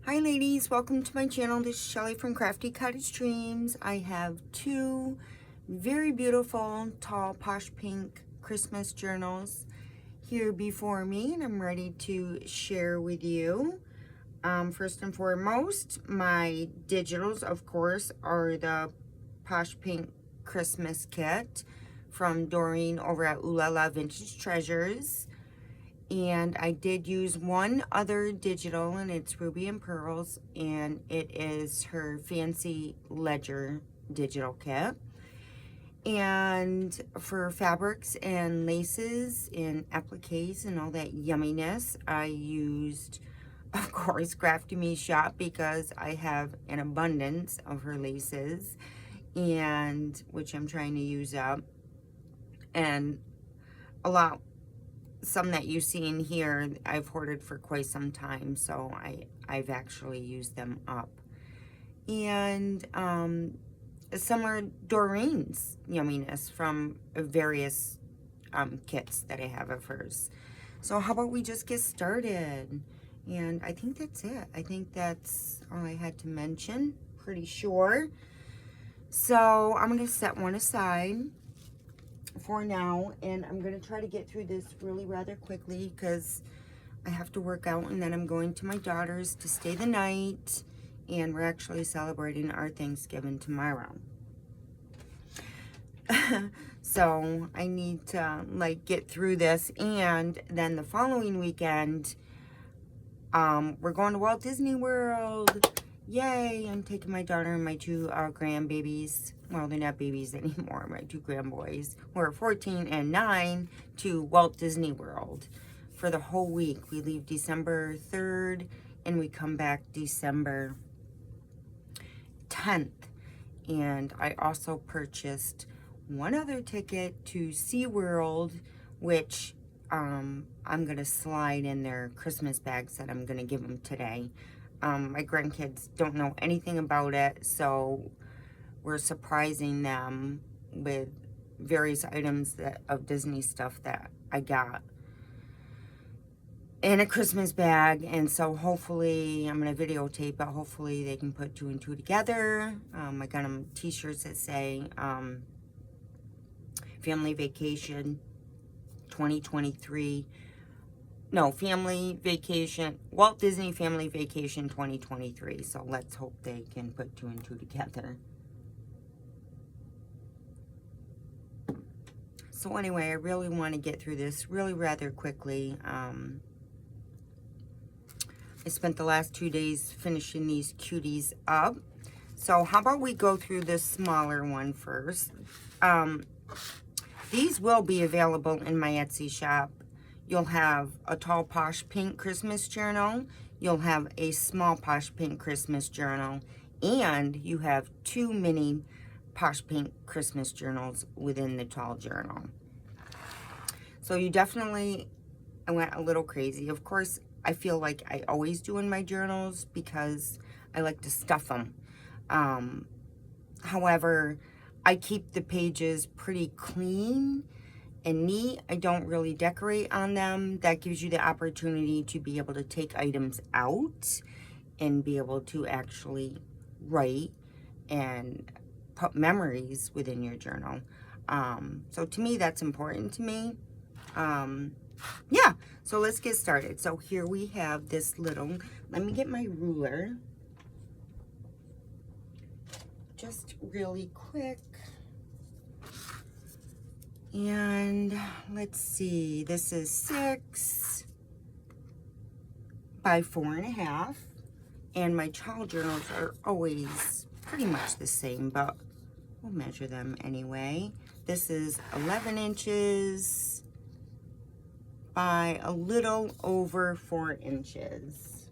Hi ladies, welcome to my channel. This is Shelly from Crafty Cottage Dreams. I have two very beautiful, tall, posh pink Christmas journals here before me, and I'm ready to share with you. First and foremost, my digitals, of course, are the Posh Pink Christmas Kit from Doreen over at OohlalaVintageTreasures. And I did use one other digital, and it's Ruby and Pearls, and it is her Fancy Ledger digital kit. And for fabrics and laces and appliques and all that yumminess, I used, of course, Crafty Me Shop, because I have an abundance of her laces, and which I'm trying to use up. And some that you see in here, I've hoarded for quite some time, so I've actually used them up. And some are Doreen's yumminess from various kits that I have of hers. So how about we just get started? And I think that's it. I think that's all I had to mention, pretty sure. So I'm going to set one aside for now, and I'm going to try to get through this really rather quickly because I have to work out, and then I'm going to my daughter's to stay the night, and we're actually celebrating our Thanksgiving tomorrow. So I need to get through this, and then the following weekend we're going to Walt Disney World. Yay! I'm taking my daughter and my two grandbabies. Well, they're not babies anymore. My two grandboys, who are 14 and 9, to Walt Disney World for the whole week. We leave December 3rd and we come back December 10th. And I also purchased one other ticket to SeaWorld, which I'm going to slide in their Christmas bags that I'm going to give them today. My grandkids don't know anything about it, so we're surprising them with various items of Disney stuff that I got in a Christmas bag. And so hopefully I'm going to videotape it. Hopefully they can put two and two together. I got them t-shirts that say Family Vacation 2023. No, Family Vacation, Walt Disney Family Vacation 2023. So let's hope they can put two and two together. So anyway, I really want to get through this really rather quickly. I spent the last 2 days finishing these cuties up. So how about we go through this smaller one first. These will be available in my Etsy shop. You'll have a tall Posh Pink Christmas journal. You'll have a small Posh Pink Christmas journal. And you have two mini Posh Pink Christmas journals within the tall journal. So you definitely, I went a little crazy. Of course, I feel like I always do in my journals because I like to stuff them. However, I keep the pages pretty clean and neat. I don't really decorate on them. That gives you the opportunity to be able to take items out and be able to actually write and put memories within your journal. So to me, that's important to me. Yeah, so let's get started. So here we have this little, let me get my ruler just really quick. And let's see, this is 6 by 4.5, and my child journals are always pretty much the same, but we'll measure them anyway. This is 11 inches by a little over 4 inches.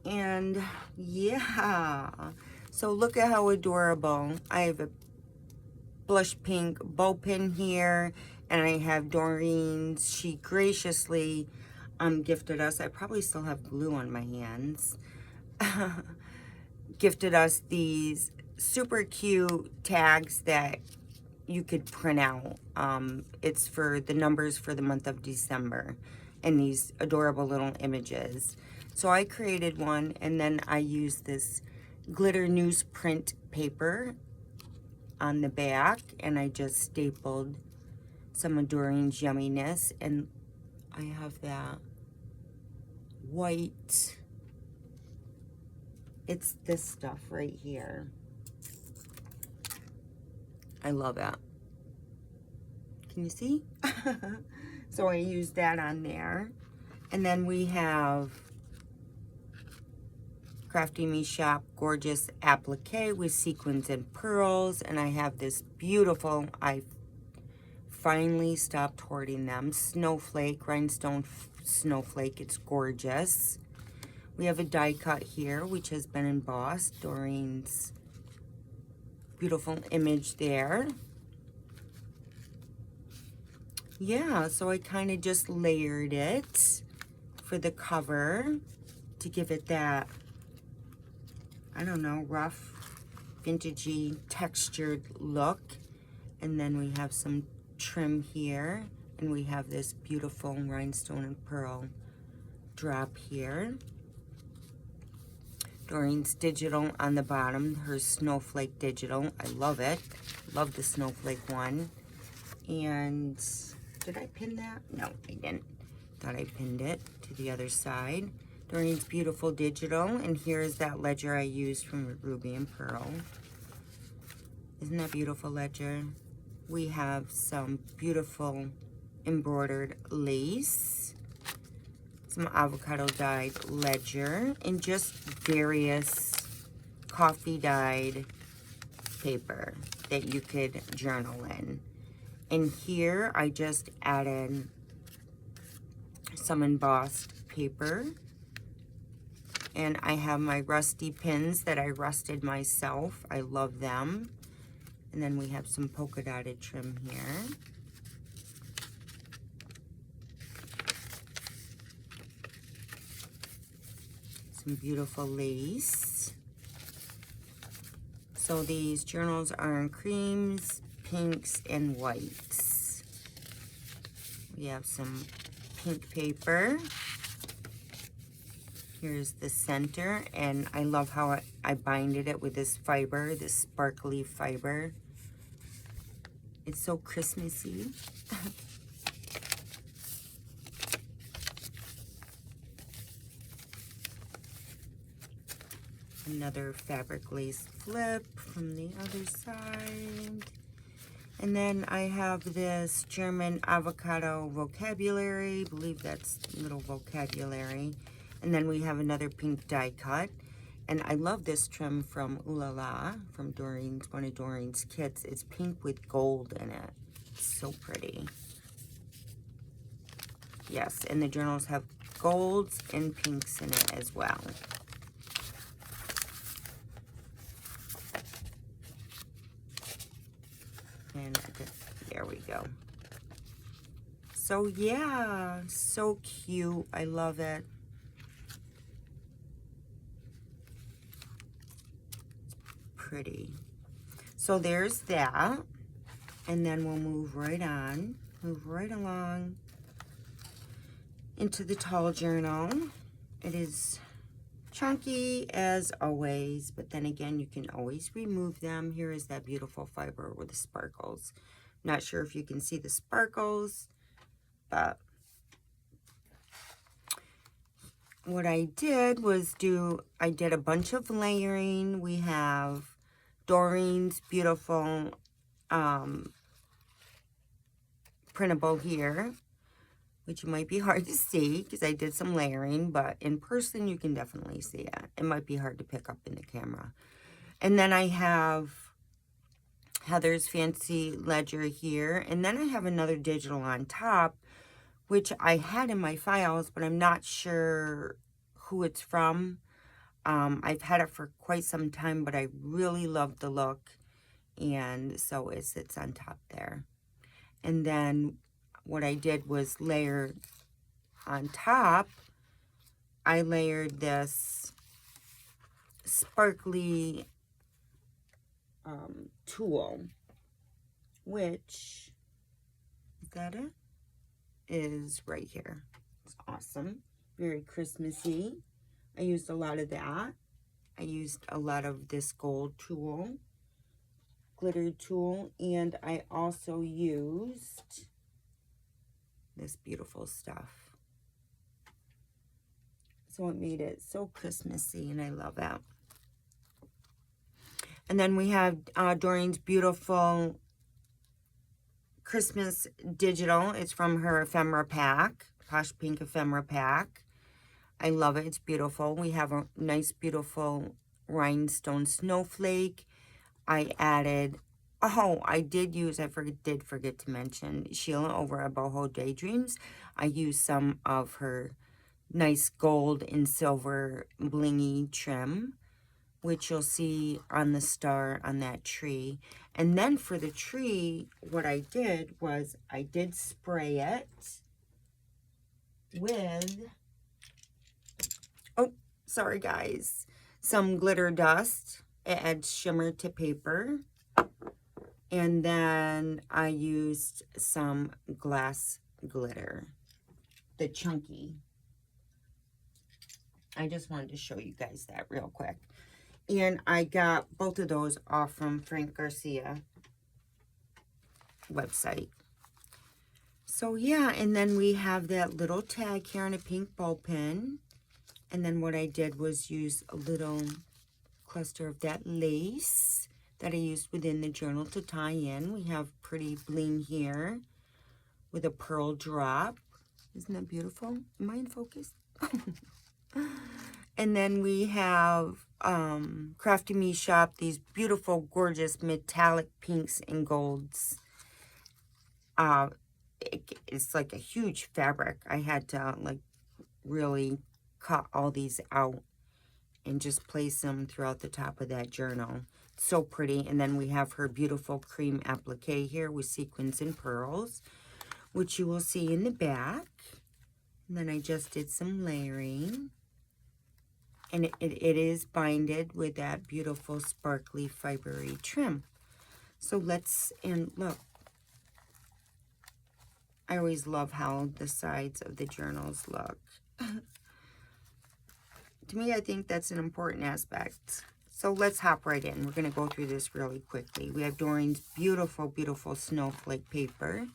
And yeah, so look at how adorable. I have a blush pink bow pin here, and I have Doreen's. She graciously gifted us, I probably still have glue on my hands, gifted us these super cute tags that you could print out. It's for the numbers for the month of December. and these adorable little images. So I created one, and then I used this glitter newsprint paper on the back, and I just stapled some of Doreen's Yumminess, and I have that white, it's this stuff right here. I love it. Can you see? So I used that on there. And then we have Crafty Me Shop Gorgeous Applique with sequins and pearls. And I have this beautiful, I finally stopped hoarding them, snowflake, rhinestone snowflake. It's gorgeous. We have a die cut here, which has been embossed. Doreen's beautiful image there. Yeah, so I kind of just layered it for the cover to give it that, I don't know, rough, vintagey, textured look. And then we have some trim here, and we have this beautiful rhinestone and pearl drop here. Doreen's digital on the bottom, her snowflake digital. I love it. Love the snowflake one. And did I pin that? No, I didn't. Thought I pinned it to the other side. Doreen's beautiful digital, and here is that ledger I used from Ruby and Pearl. Isn't that beautiful ledger? We have some beautiful embroidered lace, some avocado dyed ledger, and just various coffee dyed paper that you could journal in. And here I just added some embossed paper, and I have my rusty pins that I rusted myself. I love them. And then we have some polka dotted trim here. Some beautiful lace. So these journals are in creams, pinks, and whites. We have some pink paper. Here's the center, and I love how I binded it with this fiber, this sparkly fiber. It's so Christmassy. Another fabric lace flip from the other side. And then I have this German avocado vocabulary. I believe that's little vocabulary. And then we have another pink die cut. And I love this trim from Ooh La La, from Doreen's, one of Doreen's kits. It's pink with gold in it. It's so pretty. Yes, and the journals have golds and pinks in it as well. And there we go. So yeah, so cute. I love it. Pretty. So there's that, and then we'll move right along into the tall journal. It is chunky as always, but then again, you can always remove them. Here is that beautiful fiber with the sparkles. Not sure if you can see the sparkles, but what I did was I did a bunch of layering. We have Doreen's beautiful printable here, which might be hard to see because I did some layering, but in person you can definitely see it. It might be hard to pick up in the camera. And then I have Heather's Fancy Ledger here, and then I have another digital on top, which I had in my files, but I'm not sure who it's from. I've had it for quite some time, but I really love the look, and so it sits on top there. And then what I did was layer on top, I layered this sparkly tulle, which, is that it? Is right here. looks awesome. Very Christmassy. I used a lot of that. I used a lot of this gold tulle, glitter tulle, and I also used this beautiful stuff. So it made it so Christmassy, and I love it. And then we have Doreen's beautiful Christmas digital. It's from her ephemera pack, Posh Pink ephemera pack. I love it. It's beautiful. We have a nice, beautiful rhinestone snowflake. I added, I did forget to mention, Sheila over at Boho Daydreams. I used some of her nice gold and silver blingy trim, which you'll see on the star on that tree. And then for the tree, what I did was I did spray it with, oh, sorry guys, some glitter dust. It adds shimmer to paper. And then I used some glass glitter, the chunky. I just wanted to show you guys that real quick. And I got both of those off from Frank Garcia website. So yeah, and then we have that little tag here on a pink ball pen. And then what I did was use a little cluster of that lace that I used within the journal to tie in. We have pretty bling here with a pearl drop. Isn't that beautiful? Am I in focus? And then we have Crafty Me Shop, these beautiful, gorgeous metallic pinks and golds. It's like a huge fabric. I had to like really cut all these out and just place them throughout the top of that journal. So pretty. And then we have her beautiful cream applique here with sequins and pearls, which you will see in the back. And then I just did some layering. And it is binded with that beautiful sparkly fibery trim. So and look, I always love how the sides of the journals look. To me, I think that's an important aspect. So let's hop right in. We're going to go through this really quickly. We have Doreen's beautiful, beautiful snowflake paper.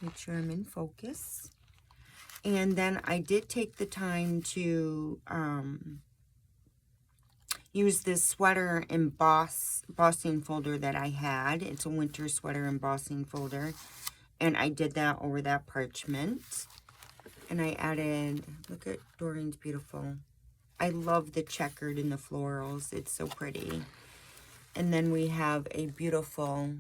Make sure I'm in focus. And then I did take the time to use this sweater embossing folder that I had. It's a winter sweater embossing folder. And I did that over that parchment. And I added, look at Doreen's beautiful. I love the checkered and the florals. It's so pretty. And then we have a beautiful,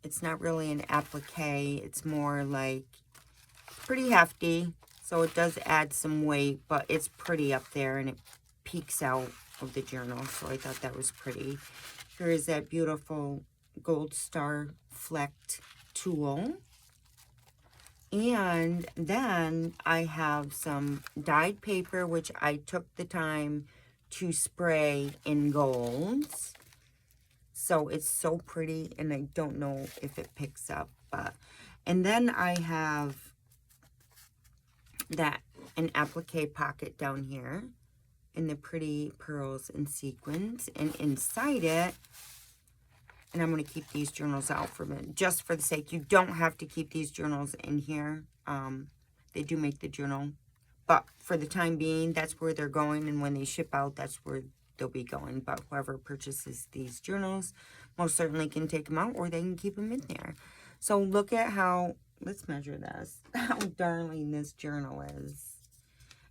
it's not really an applique. It's more like pretty hefty. So it does add some weight, but it's pretty up there and it peeks out of the journal. So I thought that was pretty. Here is that beautiful gold star flecked tulle. And then I have some dyed paper, which I took the time to spray in golds. So it's so pretty, and I don't know if it picks up. And then I have an applique pocket down here in the pretty pearls and sequins. And inside it, and I'm going to keep these journals out for a minute, just for the sake. You don't have to keep these journals in here. They do make the journal. But for the time being, that's where they're going. And when they ship out, that's where they'll be going. But whoever purchases these journals most certainly can take them out, or they can keep them in there. So look at how, let's measure this, how darling this journal is.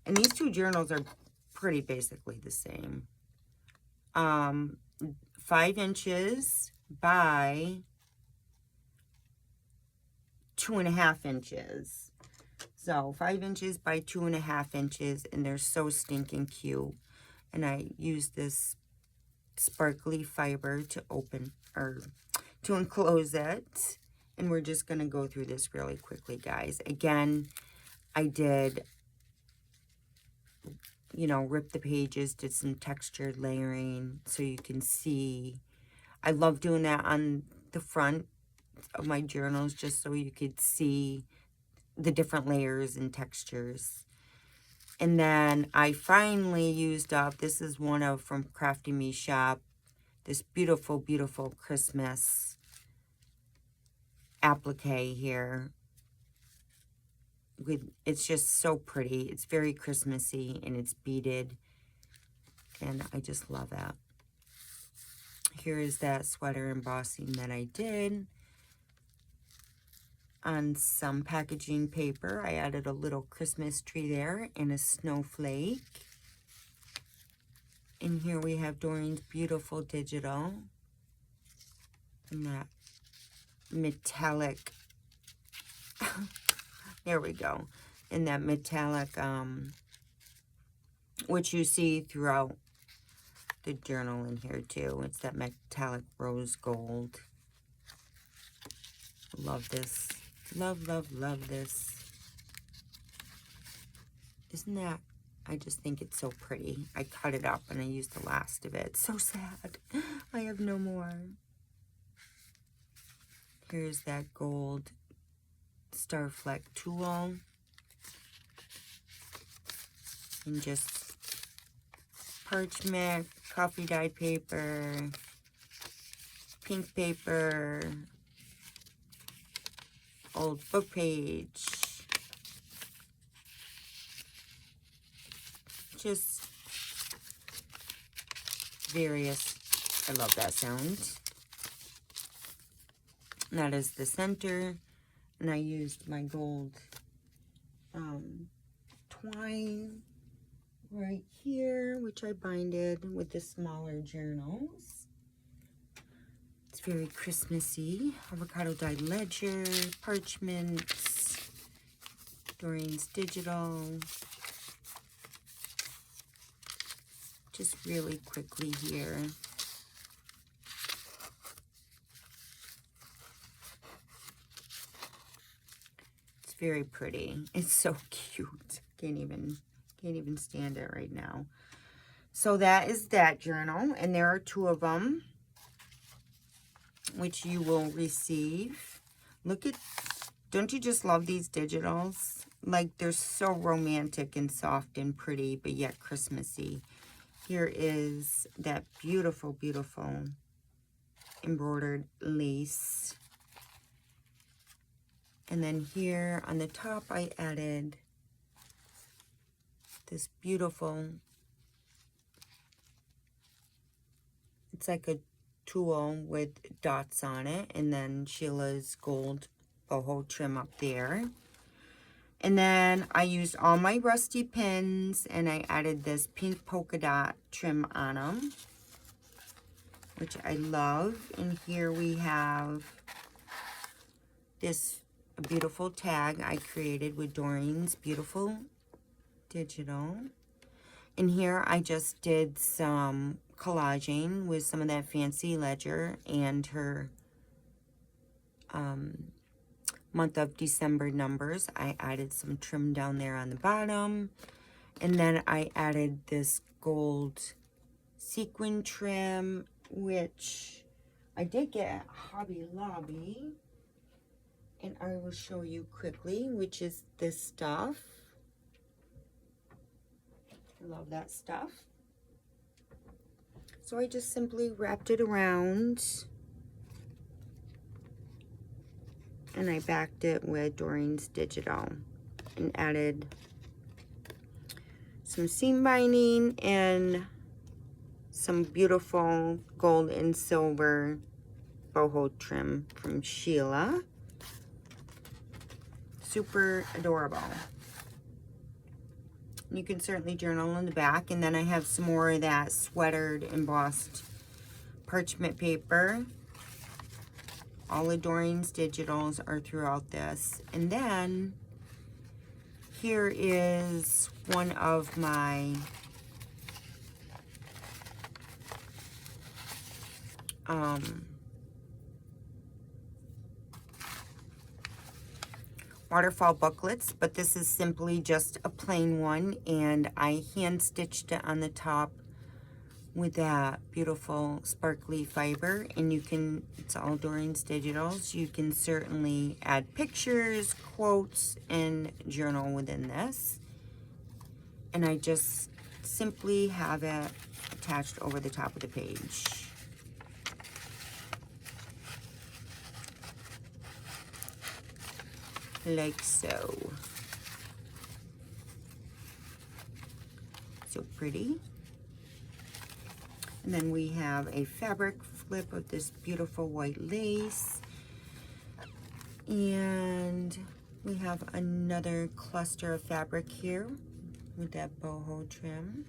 And these two journals are pretty basically the same. 5 inches by 2.5 inches. So 5 inches by 2.5 inches, and they're so stinking cute. And I use this sparkly fiber to open, or to enclose it. And we're just going to go through this really quickly, guys. Again, I did, you know, rip the pages, did some textured layering so you can see. I love doing that on the front of my journals just so you could see the different layers and textures. And then I finally used up, this is one of from Crafty Me Shop, this beautiful, beautiful Christmas applique here. It's just so pretty. It's very Christmassy and it's beaded. And I just love that. Here is that sweater embossing that I did on some packaging paper. I added a little Christmas tree there and a snowflake. And here we have Doreen's beautiful digital. And that metallic, there we go. And that metallic, which you see throughout the journal in here too. It's that metallic rose gold. Love this. Love, love, love this. Isn't that, I just think it's so pretty. I cut it up and I used the last of it. So sad. I have no more. Here's that gold Starfleck tulle. And just parchment, coffee dyed paper, pink paper, old book page, just various, I love that sound. And that is the center, and I used my gold twine right here, which I binded with the smaller journals. It's very Christmassy. Avocado dyed ledger, parchments, Doreen's digital. Just really quickly here. It's very pretty. It's so cute. Can't even stand it right now. So that is that journal, and there are 2 of them, which you will receive. Look at, don't you just love these digitals? Like, they're so romantic and soft and pretty, but yet Christmassy. Here is that beautiful, beautiful embroidered lace. And then here on the top, I added this beautiful, it's like a tulle with dots on it, and then Sheila's gold boho trim up there. And then I used all my rusty pins, and I added this pink polka dot trim on them, which I love. And here we have this beautiful tag I created with Doreen's beautiful digital. And here I just did some collaging with some of that fancy ledger and her month of December numbers. I added some trim down there on the bottom, and then I added this gold sequin trim, which I did get at Hobby Lobby, and I will show you quickly, which is this stuff. I love that stuff. So I just simply wrapped it around, and I backed it with Doreen's digital and added some seam binding and some beautiful gold and silver boho trim from Sheila. Super adorable. You can certainly journal in the back. And then I have some more of that sweatered embossed parchment paper. All of Doreen's digitals are throughout this. And then here is one of my waterfall booklets, but this is simply just a plain one, and I hand stitched it on the top with that beautiful sparkly fiber, and you can, it's all Doreen's Digitals. You can certainly add pictures, quotes, and journal within this. And I just simply have it attached over the top of the page. Like so. So pretty. And then we have a fabric flip of this beautiful white lace. And we have another cluster of fabric here with that boho trim.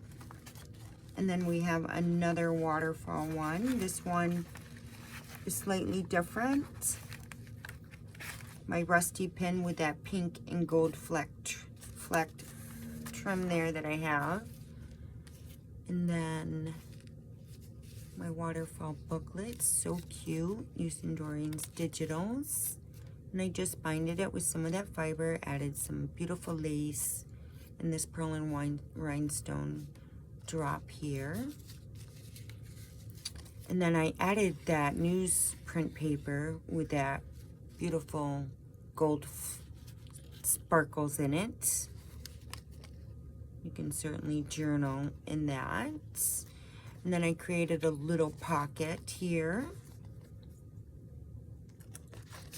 And then we have another waterfall one. This one is slightly different. My rusty pin with that pink and gold flecked trim there that I have. And then my waterfall booklet, so cute, using Doreen's Digitals. And I just binded it with some of that fiber, added some beautiful lace, and this pearl and rhinestone drop here. And then I added that newsprint paper with that beautiful gold sparkles in it. You can certainly journal in that. And then I created a little pocket here.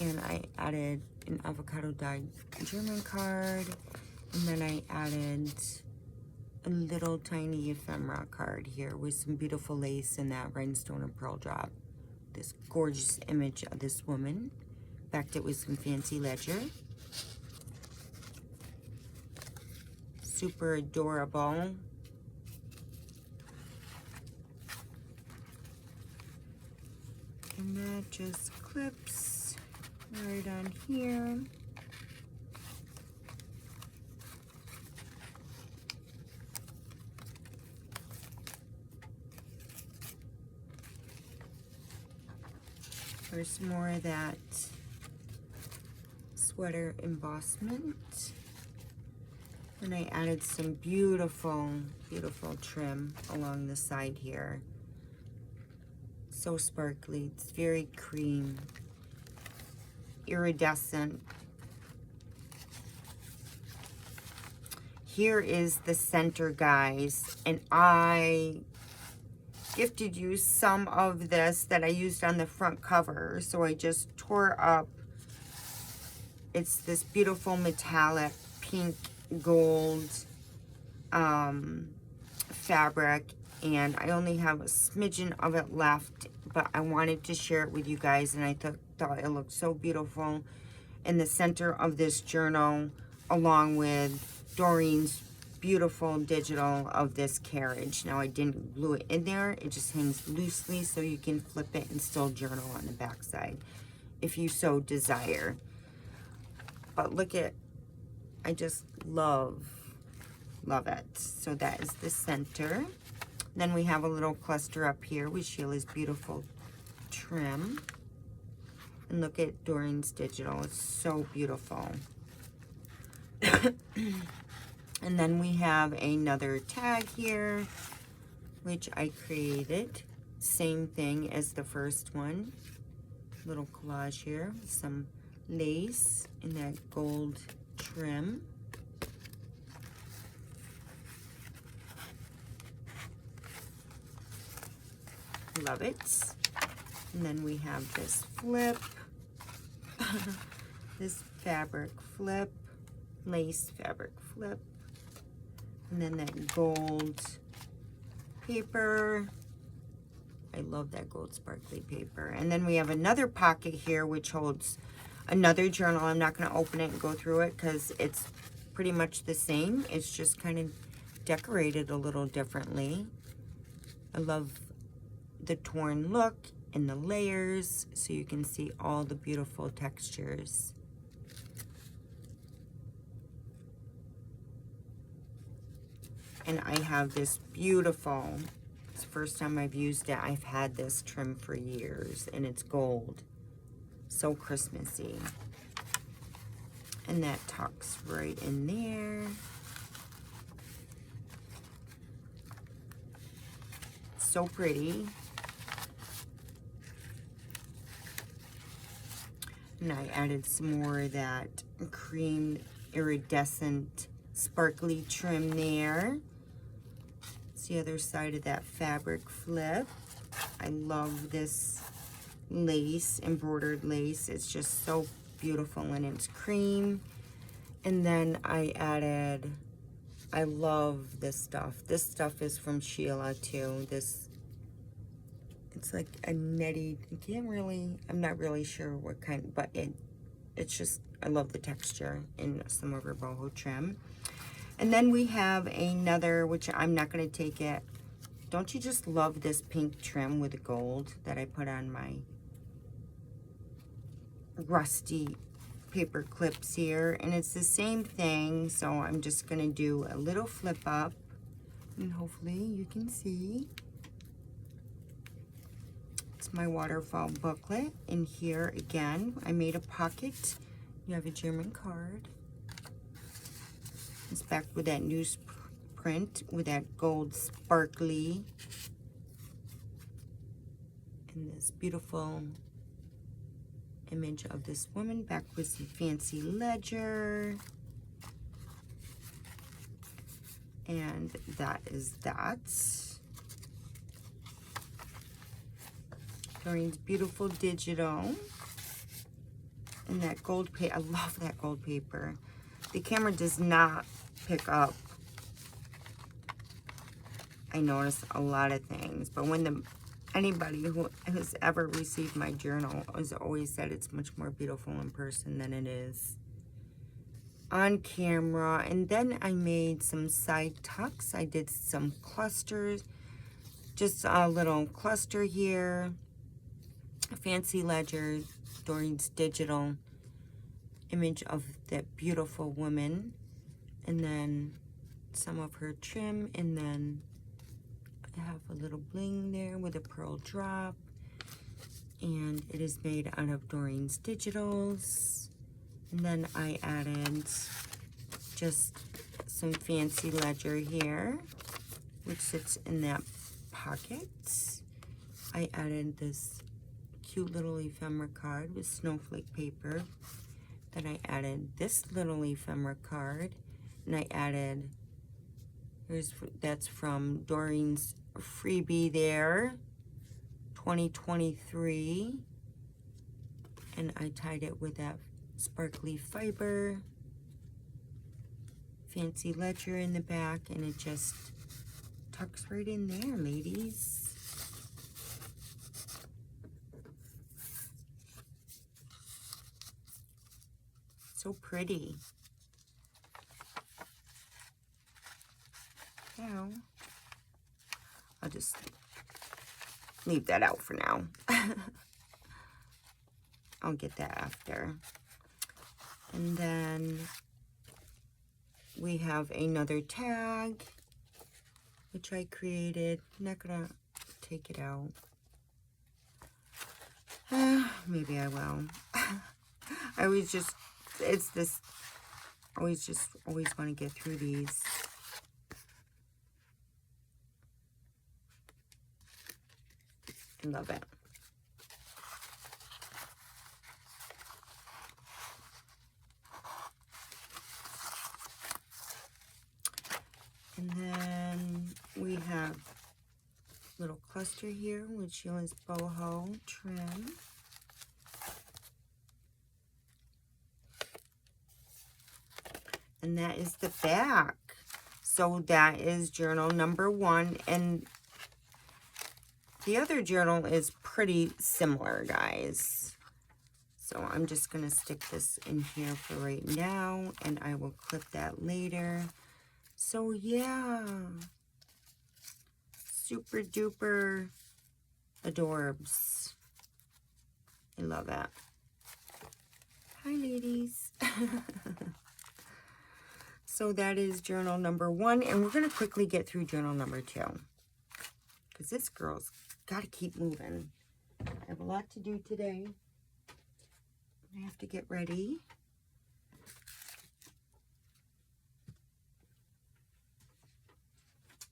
And I added an avocado dyed German card. And then I added a little tiny ephemera card here with some beautiful lace and that rhinestone and pearl drop. This gorgeous image of this woman. Backed it with some fancy ledger. Super adorable. And that just clips right on here. There's more of that sweater embossment. And I added some beautiful, beautiful trim along the side here. So sparkly, it's very cream, iridescent. Here is the center, guys, and I gifted you some of this that I used on the front cover, so I just tore up. It's this beautiful metallic pink gold fabric, and I only have a smidgen of it left, but I wanted to share it with you guys, and I thought it looked so beautiful in the center of this journal, along with Doreen's beautiful digital of this carriage. Now I didn't glue it in there, it just hangs loosely, so you can flip it and still journal on the back side if you so desire. But look at, I just love it. So that is the center. Then we have a little cluster up here with Sheila's beautiful trim. And look at Doreen's Digital, it's so beautiful. And then we have another tag here, which I created. Same thing as the first one. Little collage here, some lace in that gold trim. Love it. And then we have this flip, this fabric flip, lace fabric flip, and then that gold paper. I love that gold sparkly paper. And then we have another pocket here which holds another journal. I'm not going to open it and go through it because it's pretty much the same. It's just kind of decorated a little differently. I love the torn look and the layers, so you can see all the beautiful textures. And I have this beautiful, it's the first time I've used it. I've had this trim for years, and it's gold. So Christmassy. And that tucks right in there. so pretty. And I added some more of that cream iridescent sparkly trim there. It's the other side of that fabric flip. I love this lace, embroidered lace. It's just so beautiful, and it's cream. And then I added, I love this stuff. This stuff is from Sheila too. This, it's like a netty, I'm not really sure what kind, but it's just, I love the texture in some of her boho trim. And then we have another, which I'm not going to take it. Don't you just love this pink trim with the gold that I put on my rusty paper clips here? And it's the same thing, so I'm just going to do a little flip up, and hopefully you can see. It's my waterfall booklet. In here again, I made a pocket. You have a German card. It's back with that newsprint with that gold sparkly and this beautiful image of this woman, back with some fancy ledger. And that is that. Doreen's beautiful digital. And that gold paper, I love that gold paper. The camera does not pick up, I notice, a lot of things, but when anybody who has ever received my journal has always said it's much more beautiful in person than it is on camera. And then I made some side tucks. I did some clusters, just a little cluster here, a fancy ledger, Doreen's digital image of that beautiful woman, and then some of her trim, and then I have a little bling there with a pearl drop, and it is made out of Doreen's digitals. And then I added just some fancy ledger here, which sits in that pocket. I added this cute little ephemera card with snowflake paper. Then I added this little ephemera card, and I added, that's from Doreen's freebie there, 2023, and I tied it with that sparkly fiber, fancy ledger in the back, and it just tucks right in there, ladies. So pretty. Now, I'll just leave that out for now. I'll get that after. And then we have another tag, which I created. I'm not gonna take it out. Maybe I will. I always just, it's this, always want to get through these. I love it. And then we have a little cluster here with Sheila's boho trim. And that is the back. So that is journal number 1. And the other journal is pretty similar, guys. So I'm just going to stick this in here for right now, and I will clip that later. So yeah, super duper adorbs. I love it. Hi, ladies. So that is journal number 1, and we're going to quickly get through journal number 2. Because this girl's got to keep moving. I have a lot to do today. I have to get ready.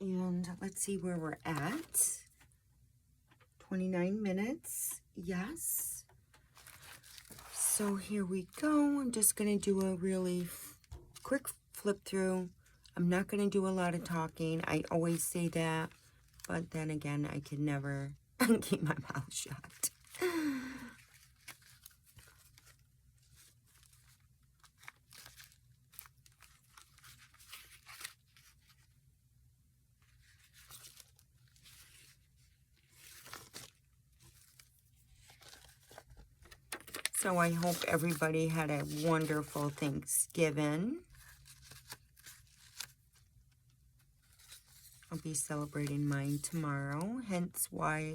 And let's see where we're at. 29 minutes. Yes. So here we go. I'm just going to do a really quick flip through. I'm not going to do a lot of talking. I always say that, but then again, I can never keep my mouth shut. So I hope everybody had a wonderful Thanksgiving. I'll be celebrating mine tomorrow, hence why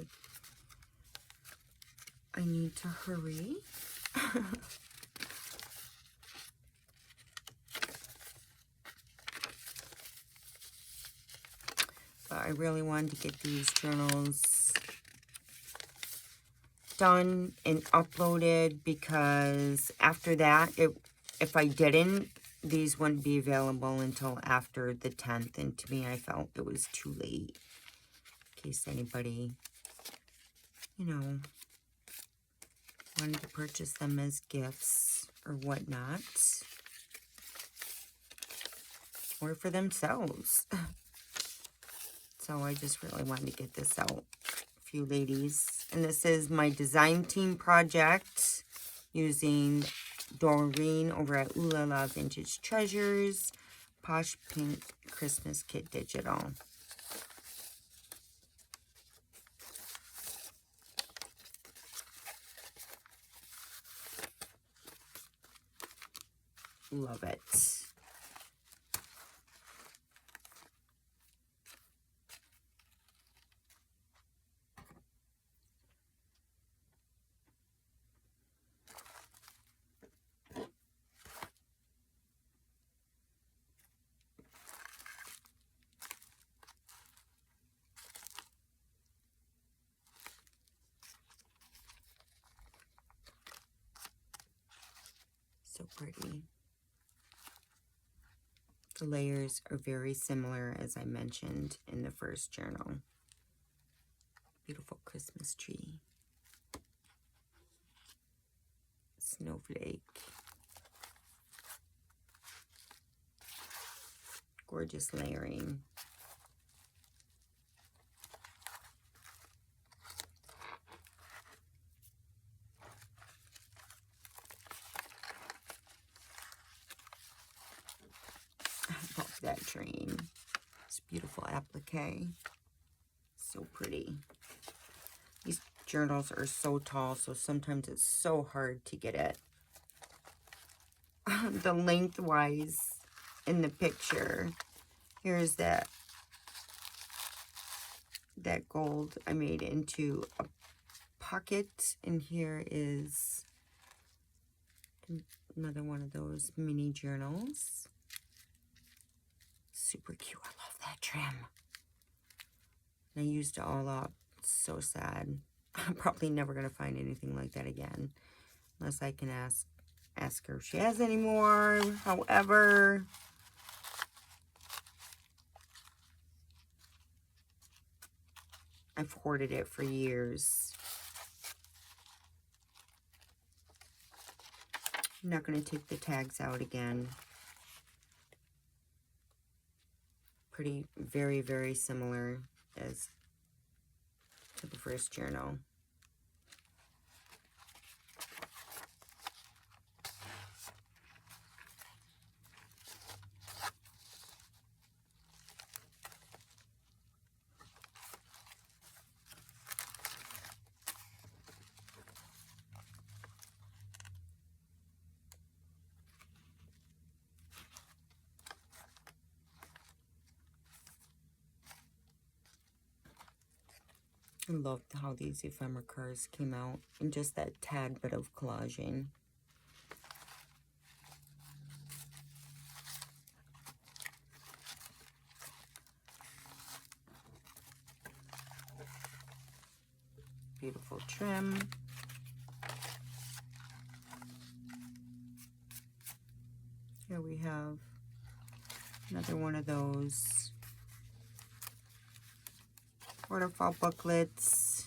I need to hurry. But I really wanted to get these journals done and uploaded, because after that, if I didn't, these wouldn't be available until after the 10th, and to me, I felt it was too late, in case anybody, you know, wanted to purchase them as gifts or whatnot, or for themselves. So I just really wanted to get this out, a few ladies. And this is my design team project using Doreen over at OohlalaVintageTreasures, Posh Pink Christmas Kit Digital. Love it. So pretty. The layers are very similar, as I mentioned in the first journal. Beautiful Christmas tree. Snowflake. Gorgeous layering. I love that train. It's beautiful applique. So pretty. These journals are so tall, so sometimes it's so hard to get it the lengthwise in the picture. Here's that gold I made into a pocket, and here is another one of those mini journals. Super cute. I love that trim. And I used it all up. It's so sad. I'm probably never going to find anything like that again, unless I can ask her if she has any more. However, I've hoarded it for years. I'm not going to take the tags out again. Pretty, very, very similar as to the first journal. I love how these ephemera cards came out, and just that tad bit of collaging. Beautiful trim. Here we have another one of those waterfall booklets.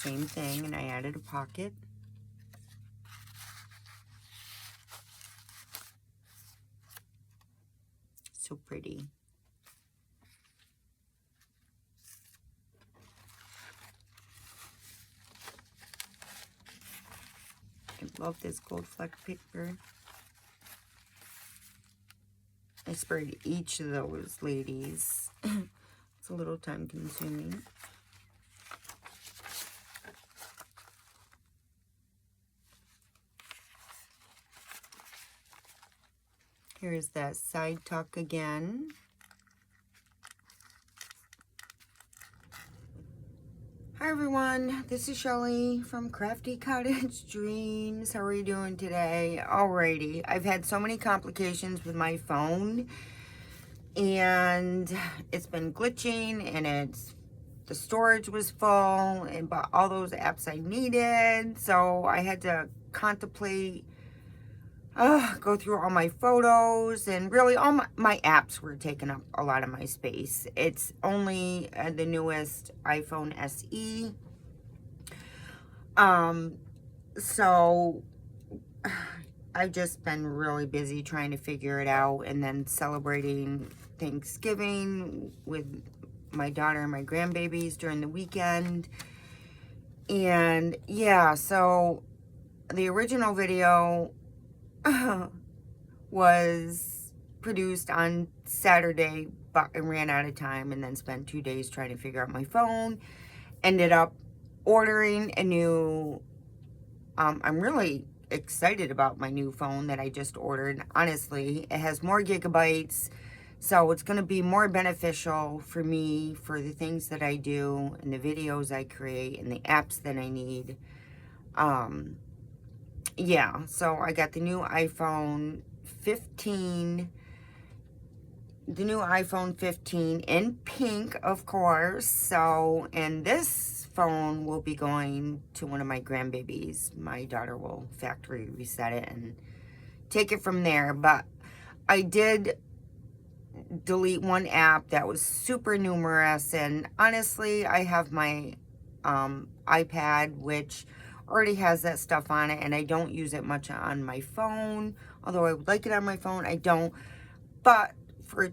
same thing, and I added a pocket. So pretty. I love this gold fleck paper. I sprayed each of those ladies. It's a little time consuming. Here's that side tuck again. Hi everyone, this is Shelly from Crafty Cottage Dreams. How are you doing today? Alrighty, I've had so many complications with my phone, and it's been glitching, and the storage was full, and bought all those apps I needed, so I had to contemplate, go through all my photos, and really all my apps were taking up a lot of my space. It's only the newest iPhone SE. So I've just been really busy trying to figure it out, and then celebrating Thanksgiving with my daughter and my grandbabies during the weekend. And yeah, so the original video was produced on Saturday, but I ran out of time and then spent 2 days trying to figure out my phone. Ended up ordering a new, I'm really excited about my new phone that I just ordered. Honestly, it has more gigabytes, so it's going to be more beneficial for me for the things that I do and the videos I create and the apps that I need. Yeah, so I got the new iPhone 15, in pink, of course. So, and this phone will be going to one of my grandbabies. My daughter will factory reset it and take it from there. But I did delete one app that was super numerous, and honestly, I have my iPad, which already has that stuff on it, and I don't use it much on my phone. Although I would like it on my phone, I don't. But for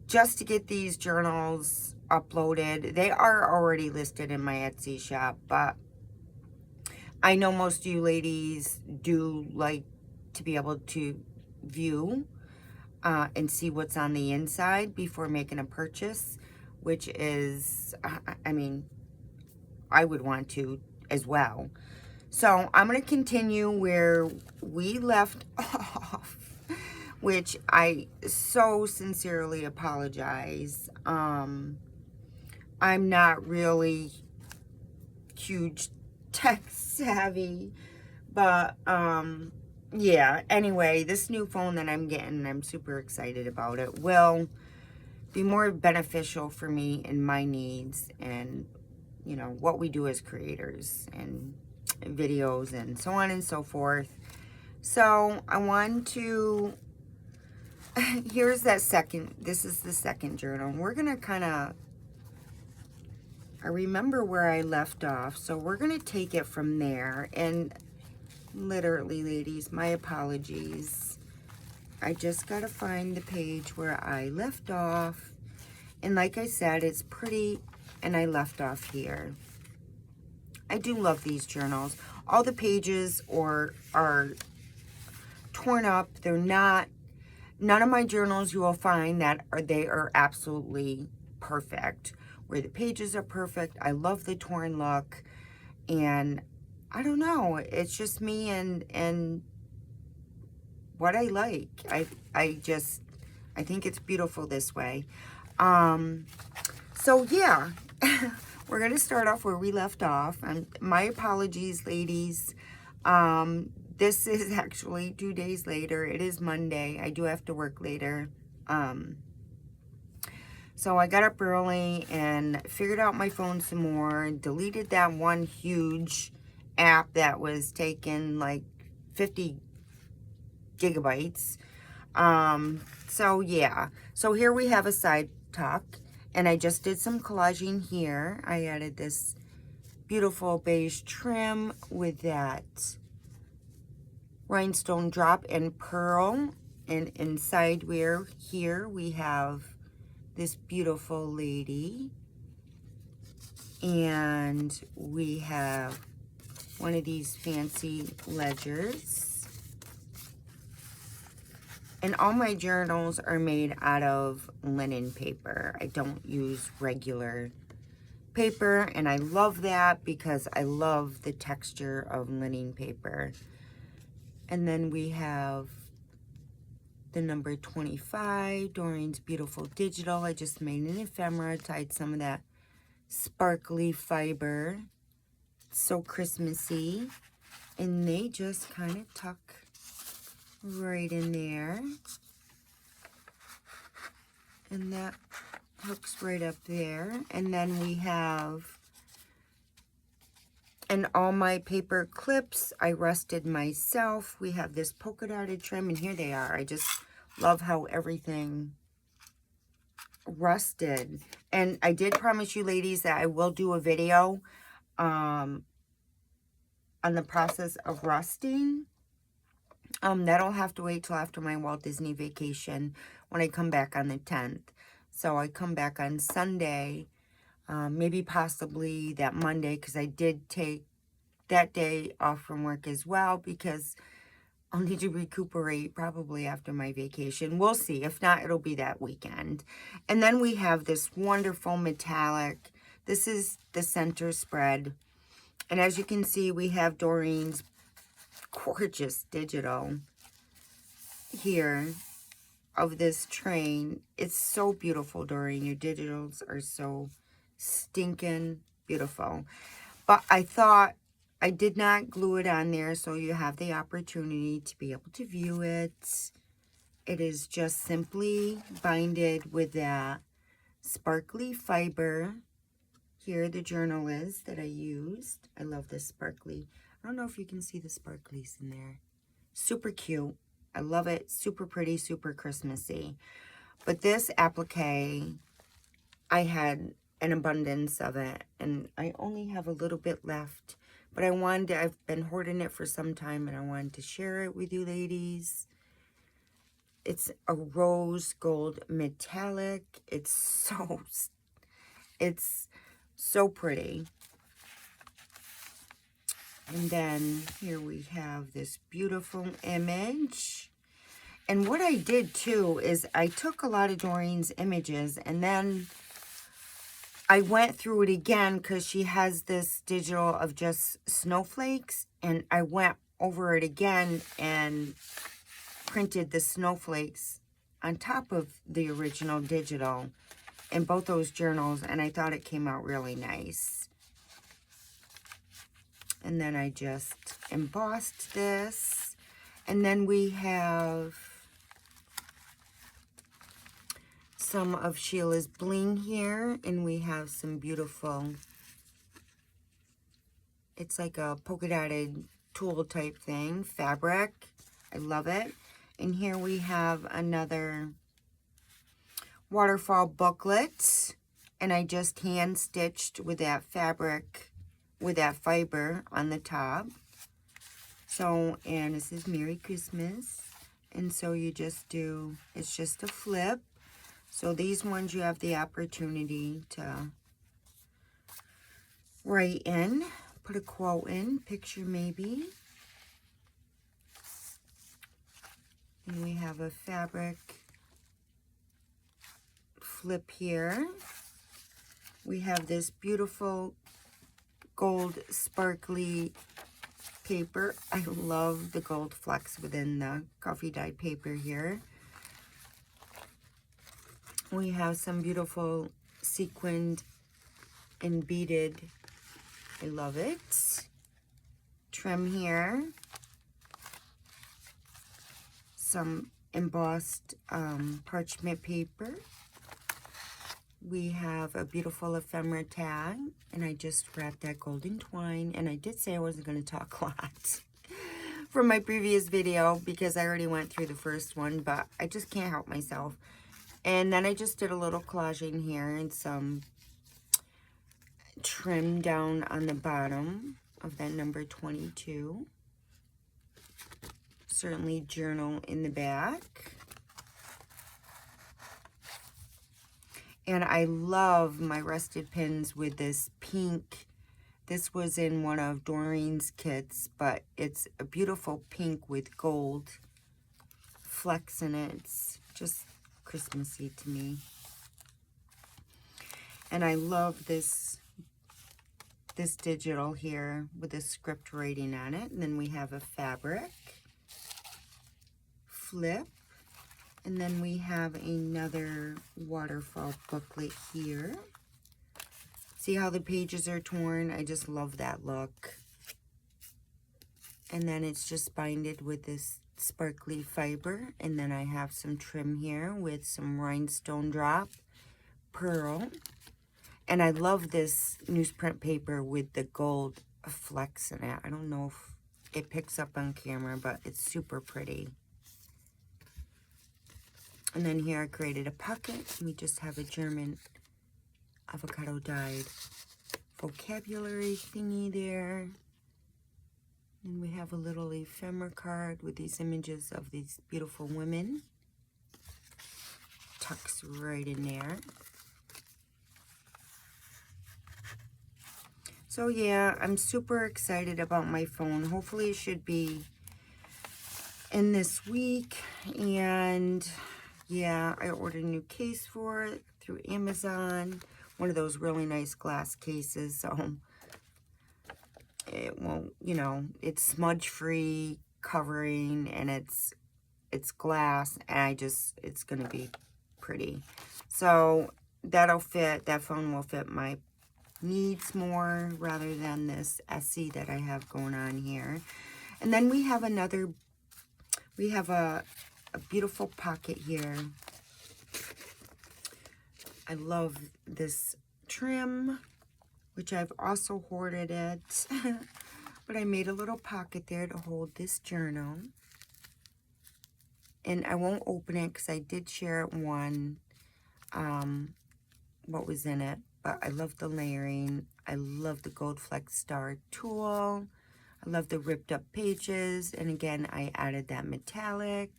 just to get these journals uploaded, they are already listed in my Etsy shop, but I know most of you ladies do like to be able to view and see what's on the inside before making a purchase, which is, I mean, I would want to as well. So I'm going to continue where we left off, which I so sincerely apologize. I'm not really huge tech savvy, but yeah, anyway, this new phone that I'm getting, I'm super excited about it, will be more beneficial for me and my needs and, you know, what we do as creators and videos and so on and so forth. So I want to, here's that second, this is the second journal. We're going to kind of, I remember where I left off, so we're going to take it from there. And literally, ladies, my apologies. I just got to find the page where I left off. And like I said, it's pretty, and I left off here. I do love these journals. All the pages are torn up. They're not, none of my journals you will find that they are absolutely perfect, where the pages are perfect. I love the torn look, and I don't know, it's just me and what I like. I think it's beautiful this way. So yeah, we're going to start off where we left off. My apologies, ladies. This is actually 2 days later. It is Monday. I do have to work later. So I got up early and figured out my phone some more, deleted that one huge app that was taking like 50 gigabytes. So yeah, so here we have a side tuck, and I just did some collaging here. I added this beautiful beige trim with that rhinestone drop and pearl. And inside here we have this beautiful lady. And we have one of these fancy ledgers. And all my journals are made out of linen paper. I don't use regular paper, and I love that because I love the texture of linen paper. And then we have the number 25, Doreen's Beautiful Digital. I just made an ephemera, tied some of that sparkly fiber. It's so Christmassy. And they just kind of tuck right in there. And that hooks right up there. And then we have, and all my paper clips I rusted myself. We have this polka dotted trim, and here they are. I just love how everything rusted. And I did promise you ladies that I will do a video on the process of rusting. That'll have to wait till after my Walt Disney vacation when I come back on the 10th. So I come back on Sunday, maybe possibly that Monday, because I did take that day off from work as well, because I'll need to recuperate probably after my vacation. We'll see. If not, it'll be that weekend. And then we have this wonderful metallic. This is the center spread. And as you can see, we have Doreen's gorgeous digital here of this train. It's so beautiful, Doreen. Your digitals are so stinking beautiful. But I thought I did not glue it on there, so you have the opportunity to be able to view it. It is just simply binded with that sparkly fiber. Here the journal is that I used. I love this sparkly. I don't know if you can see the sparklies in there. Super cute. I love it. Super pretty, super Christmassy. But this applique, I had an abundance of it, and I only have a little bit left. But I've been hoarding it for some time, and I wanted to share it with you ladies. It's a rose gold metallic. It's so pretty. And then here we have this beautiful image. And what I did too is I took a lot of Doreen's images, and then I went through it again because she has this digital of just snowflakes, and I went over it again and printed the snowflakes on top of the original digital in both those journals, and I thought it came out really nice. And then I just embossed this. And then we have some of Sheila's bling here, and we have some beautiful, it's like a polka dotted tulle type thing, fabric. I love it. And here we have another waterfall booklet, and I just hand stitched with that fabric, with that fiber on the top. So, and this is Merry Christmas. And so you just do, it's just a flip. So these ones you have the opportunity to write in, put a quote in, picture maybe. And we have a fabric flip here. We have this beautiful gold sparkly paper. I love the gold flecks within the coffee dye paper here. We have some beautiful sequined and beaded, I love it, trim here. Some embossed parchment paper. We have a beautiful ephemera tag, and I just wrapped that golden twine. And I did say I wasn't going to talk a lot from my previous video because I already went through the first one, but I just can't help myself. And then I just did a little collaging here and some trim down on the bottom of that number 22. Certainly journal in the back. And I love my rusted pins with this pink. This was in one of Doreen's kits, but it's a beautiful pink with gold flecks in it. It's just Christmassy to me. And I love this digital here with a script writing on it. And then we have a fabric flip. And then we have another waterfall booklet here. See how the pages are torn? I just love that look. And then it's just binded with this sparkly fiber. And then I have some trim here with some rhinestone drop pearl. And I love this newsprint paper with the gold flecks in it. I don't know if it picks up on camera, but it's super pretty. And then here I created a pocket. We just have a German avocado dyed vocabulary thingy there. And we have a little ephemera card with these images of these beautiful women. Tucks right in there. So yeah, I'm super excited about my phone. Hopefully it should be in this week. And yeah, I ordered a new case for it through Amazon. One of those really nice glass cases. So it won't, you know, it's smudge-free covering, and it's glass, and it's going to be pretty. So that'll fit, that phone will fit my needs more rather than this SE that I have going on here. And then we have a beautiful pocket here. I love this trim, which I've also hoarded it. But I made a little pocket there to hold this journal. And I won't open it because I did share it what was in it. But I love the layering. I love the gold flex star tool. I love the ripped up pages. And again, I added that metallic.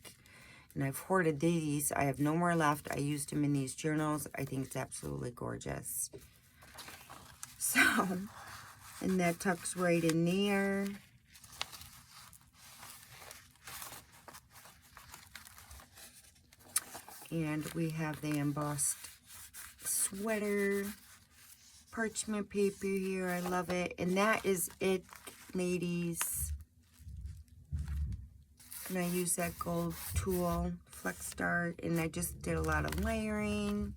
And I've hoarded these. I have no more left. I used them in these journals. I think it's absolutely gorgeous. So, and that tucks right in there. And we have the embossed sweater, parchment paper here. I love it. And that is it, ladies. And I use that gold tool, Flex Start, and I just did a lot of layering.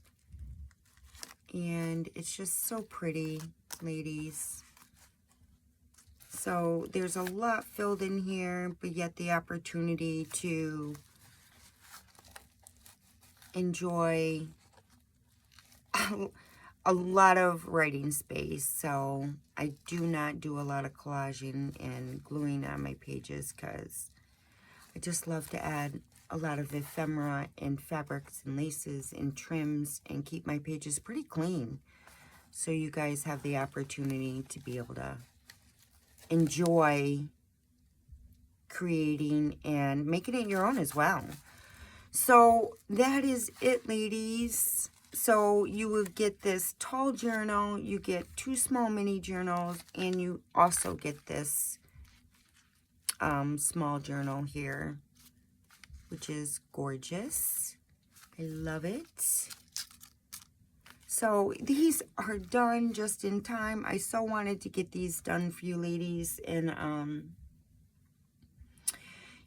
And it's just so pretty, ladies. So there's a lot filled in here, but yet the opportunity to enjoy a lot of writing space. So I do not do a lot of collaging and gluing on my pages because I just love to add a lot of ephemera and fabrics and laces and trims and keep my pages pretty clean. So you guys have the opportunity to be able to enjoy creating and making it your own as well. So that is it, ladies. So you will get this tall journal, you get 2 small mini journals, and you also get this small journal here, which is gorgeous. I love it. So these are done just in time. I so wanted to get these done for you ladies. And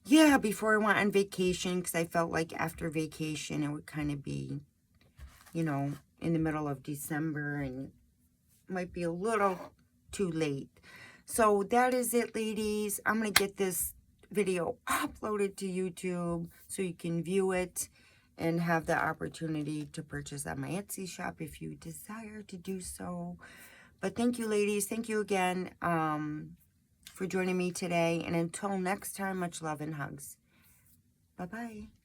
yeah, before I went on vacation, because I felt like after vacation it would kind of be, you know, in the middle of December and might be a little too late. So that is it, ladies. I'm going to get this video uploaded to YouTube so you can view it and have the opportunity to purchase at my Etsy shop if you desire to do so. But thank you, ladies. Thank you again for joining me today. And until next time, much love and hugs. Bye-bye.